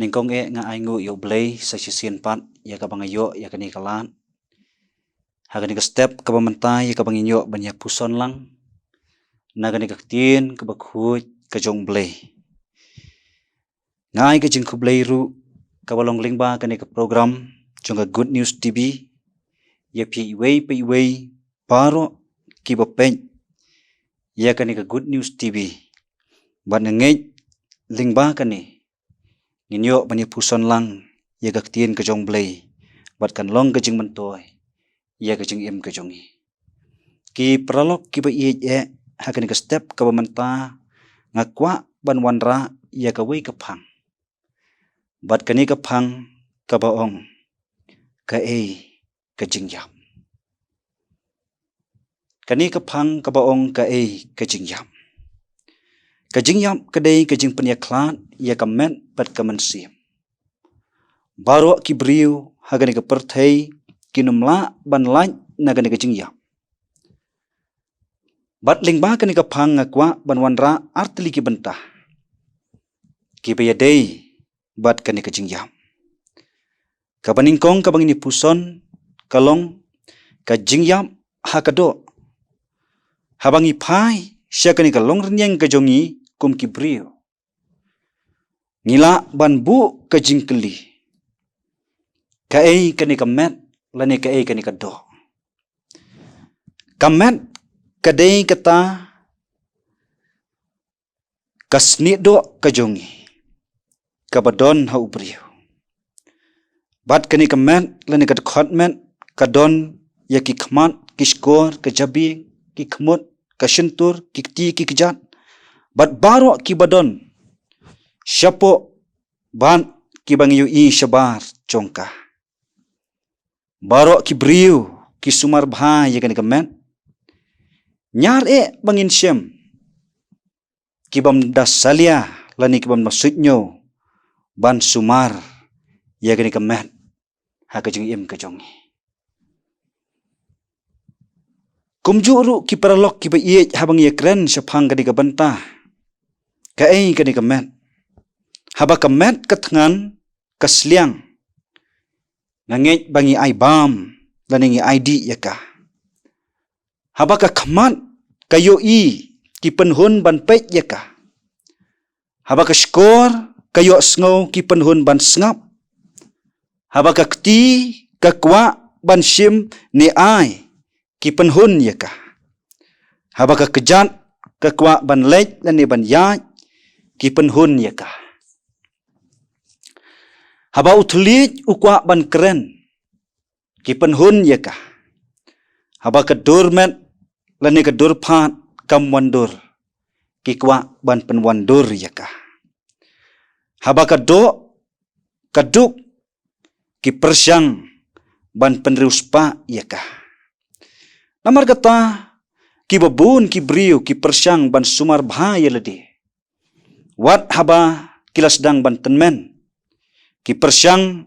Ningkong nga aingu yo blay sa sisin pat ya kabangayo ya kani kalan. Hagani ka step kabamantay ya kabanginyo banyak puson lang. Nagani kaktin kabakhuj kajong blay. Ngai ka jing kublay ru kabalong lingba kani ka program jonga Good News TV. Ya pi iway paro kibapeng ya kani ka Good News TV. Bat nangej lingba kani nginyo banyak puson lang ya kaktin kajong blay. Bat kan long kajing mentoy ya kajing im kajongi. Ki pralok ki ba hakani ka step kabamanta ngakwa ban wanra ya kawai kapang. Bat kani kapang kabaong ka kajing yam. Kani kapang kabaong ka kajing yam. Kajing yam kadai kajing penyaklat ya kamen bat kamansim. Baro ki briu hagani ka perthai kinumla ban lain nagani kajing yam. Bat lingba kani kapang ngakwa ban wanra artli ki bentah. Ki bayadai bat kani kajing yam. Kabaningkong kabangini puson kalong kajing yam hakado. Habangi pai syakani kalong renyang kajongi kum kibriyo. Ngila ban bu kajing keli. Kae kani kamet lani kae kani kado. Kamet kadai kata kasni do kajongi. Kabadon ha ubriyo. Bat kani kamet lani kadkhotmet kadon ya ki khmat kiskor kajabi ki khmut kasentur kikti kikjat. Bat baro ki badon syapo ban ki bangiyu syabar congka. Baro ki briu ki sumar bha ya kani kamet. Nyar bangin syem ki bam dasalia lani ki bam masudnyo ban sumar ya kani kamet ha kajing im kajongi. Kumjuru ki paralok ki ba habang ye kren syapang kani kabanta. Kae kani kamet. Haba kamet katngan kasliang. Nangej bangi ai bam lani ngi ID yaka. Haba ka khamat kayo ki penhun ban pek yaka. Haba ka skor kayo sngo ki penhun ban sngap. Haba ka kti kakwa ban sim ni ai ki penhun yaka. Haba ka kejat kakwa ban lej lani ban yaj ki penhun yaka. Haba utlij ukwa ban keren ki penhun yaka. Haba ka durmet lani ka durpat kam wandur ki kwa ban penwandur yaka. Haba ka do kaduk ki persyang ban penriuspa yaka. Namar kata ki babun ki briu ki persyang ban sumar bahaya ledi. Wat haba kilas dang ban tenmen ki persyang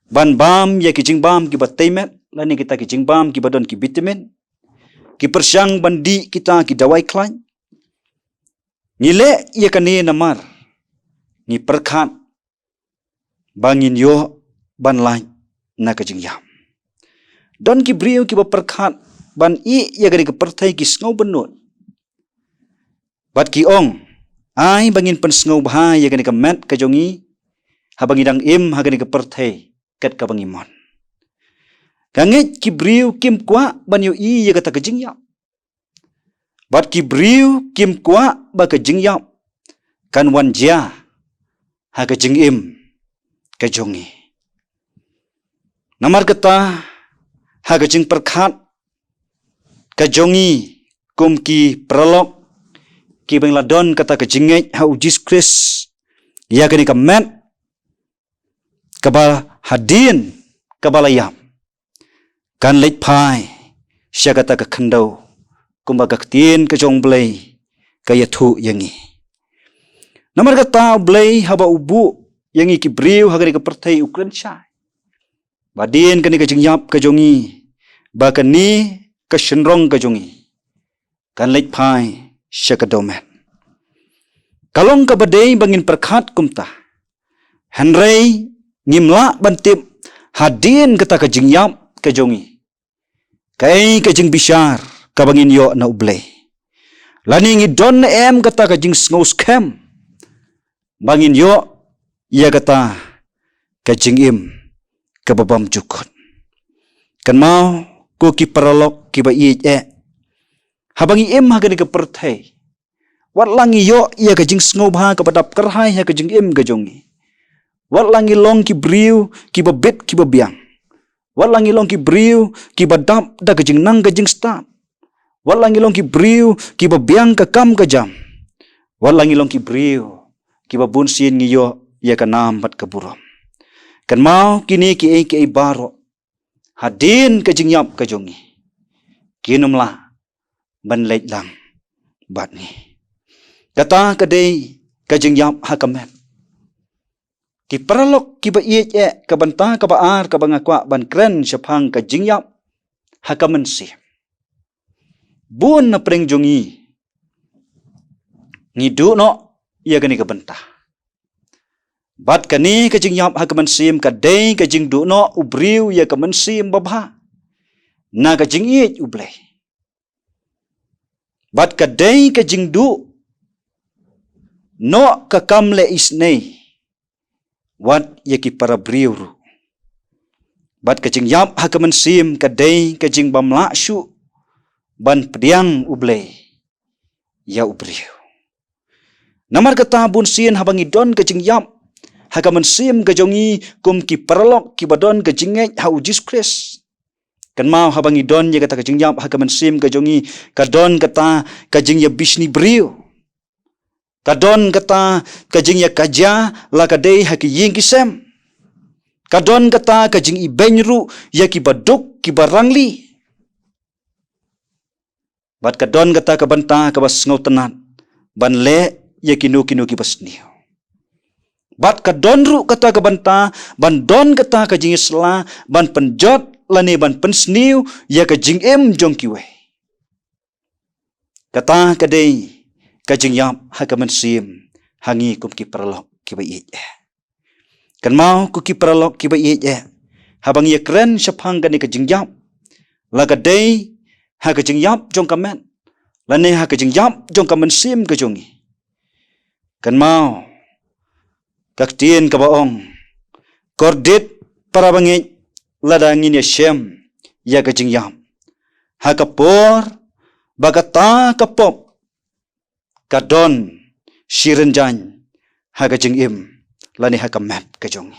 ban bam ya ki jingbam ki bataimet lani kita ki jingbam ki badon ki vitamin ki persyang bandi kita ki dawai klan. Ngile ya kani namar ni perkat bangin yo ban lain na kajing yam. Don ki briu ki perkat ban ya gani ke perthai ki sngo benut. Bat ki ong ai bangin pen sngo bha ya gani ke met kajongi habangi dang im hagani ke perthai ket kabangimon. Kangit ki briu kim kwa ban yu ya kata kajing yam. Bat ki briu kim kwa ba kajing yam kan wanja ha kajing im kajongi. Namar kata ha kajing perkat kajongi kum ki pralok ki bangladon kata kajingej ha ujis kris ya kani kamet kabal hadin kabalayam kan lej pai sya kata ka khandau kumba kaktin kajong blay kaya thu yangi. Namar kata blay haba ubu yangi ki briu hagani ka perthai ukren syai. Badin kani kajing yap kajongi ba kani kasenrong kajongi kan lej pai sya kadomen. Kalong ka badai bangin perkat kumta Henry ngimla bantip hadin kata kajing yap kajongi. Kai kajing bishar kabangin yo na uble. Lani ngidon na kata kajing sngaus kem. Bangin yo ia kata kajing im kababam jukot. Kan mau ko ki paralok ki ba habangi im hagani ka perthai. Wat langi yo ia kajing sngaw bha kabadap karhai ha kajing im kajongi. Wat langi long ki briu ki babit ki babiang. Wat langi long ki briu ki badap da kajing nang kajing stap. Wat langi long ki briu ki babiang ka kam ka jam. Wat langi long ki briu ki babun sin ngiyo ia ka nam bat ka buram. Kan mau kini ki ai baro hadin kajing yap kajongi. Kinumla ban leit lang bat ni. Kata kadai kajing yap hakamet. Ki paralok ki ba ka banta ka baar ka bangakwa ban kren syapang kajing yap hakamen si. Bun na preng jongi. Ngidu no ia gani ka banta. Bat kani kajing yap hakamen sim kadai kajing du no ubriu ia kamen sim babha. Na kajing iet ublay. Bat kadai kajing du no kakamle isnei. Wat yaki para briuru. Bat kajing yap hakaman sim kadai kajing bamla syu ban pediang ublay ya ubriu. Namar kata bun sin habangi don kajing yap hakaman sim kajongi kum ki paralok ki badon kajing ha ujis kres. Kan mau habangi don ya kata kajing yap hakaman sim kajongi kadon kata kajing ya bisni briu. Kadon kata kajing ya kaja la kadai haki ying kisem. Kadon kata kajing ibenru ya ki baduk ki barangli. Bat kadon kata kabanta kabas ngau tenat ban le ya kinu ki basniu. Bat kadon ru kata kabanta ban don kata kajing isla ban penjot lani ban pensniu ya kajing em jong kiwe. Kata kadai kajing yap hakaman sim hangi kum ki paralok ki ba Kan mau ku ki paralok ki ba habang ya kren syapang gani kajing yap la kadai ha kajing yap jong kamen lane ha kajing yap jong kamen sim kajongi. Kan mau kaktien ka baong kordit para bangit ladangin ya syem ya kajing yap ha kapor bagata kapop kadon shirenjan ha kajing im lani ha kamet kajong.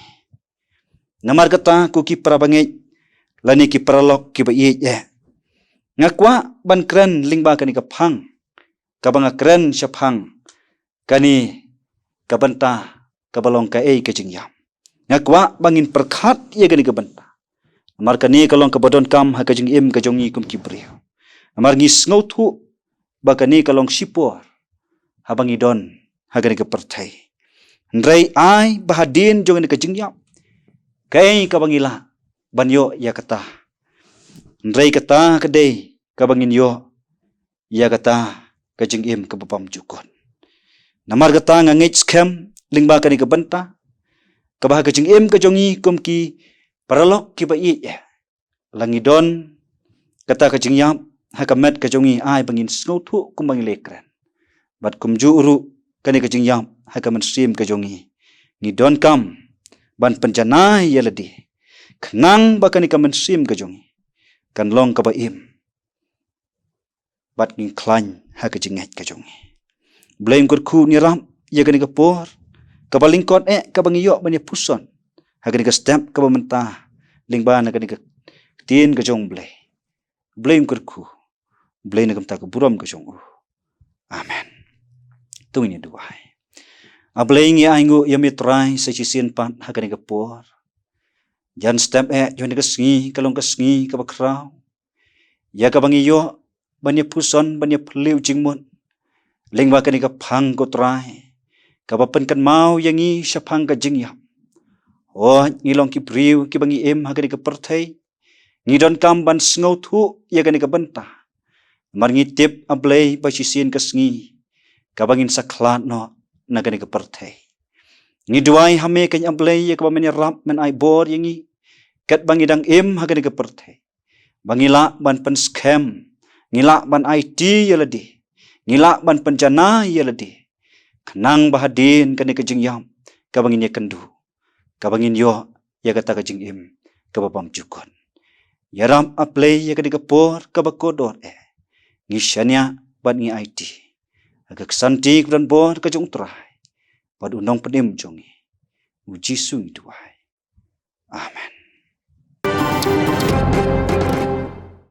Namar kata ku ki parabangit lani ki paralok ki ba ngakwa ban kren lingba kani kapang kabanga kren syapang kani kabanta kabalong ka kajing yam. Ngakwa bangin perkhat ye kani kabanta. Namar kani kalong kabadon kam ha kajing im kajongi kum ki brio. Namar ngis ngautu bakani kalong sipor habang idon hagani ke pertai. Ndrai ai bahadin jongan ke jingyap. Kai kabangila banyo ya kata. Ndrai kata kadai kabangin yo ya kata kajingim ke babam jukon. Namar kata ngangit skem lingba kani ke banta. Kabah kajingim kajongi kumki paralok ki ba ya. Langidon kata kajingyap hakamet kajongi ai bangin snautu kumbang lekren. Bat kumju uru kani kajing yap hakaman sim kajongi. Ni don kam ban penjana ya ledi. Kenang bakani kaman sim kajongi. Kan long kabaim. Bat nging klan hakajing kajongi. Blame kurku ni ram ya kani kapor. Kabalingkot kabangi yok bani puson. Hakani ka step kabamenta lingba na kani ka tin kajong blay. Blame kurku. Blay na kamta kaburam kajong. Amen. Tu ini dua. Ablay ngi aingu yamitrai sa chisin pat hakani kapor. Jan step joni kasngi kalong kasngi kabakraw. Ya kabangi yo banya puson banya peliu jingmun. Lingwa kani kapang kotrai. Kapapan kan mau yangi syapang ka jingyam. Oh ngilong ki briu ki bangi hakani kapertai. Ngidon kamban sngaw tu ya kani kabenta. Mar ngitip ablay ba chisin kasngi. Kabangin saklat no nagani kapertai. Ngi duai hame kany amblay ya ka men rap men ai bor yangi kat bangi dang hagani ka perthai. Bangila ban pen scam, ngila ban IT yaladi, ngila ban penjana yaladi. Kenang bahadin kani ka jingyam ka bangin ya kendu. Ka bangin yo ya kata ka jingim ka babam jukon. Yaram aplay ya kani ka por ka bakodor ngisyanya ban ngi IT. Agak santik dan bor ka jung trai. Pad unong penim jongi. Uji sui duai. Amen.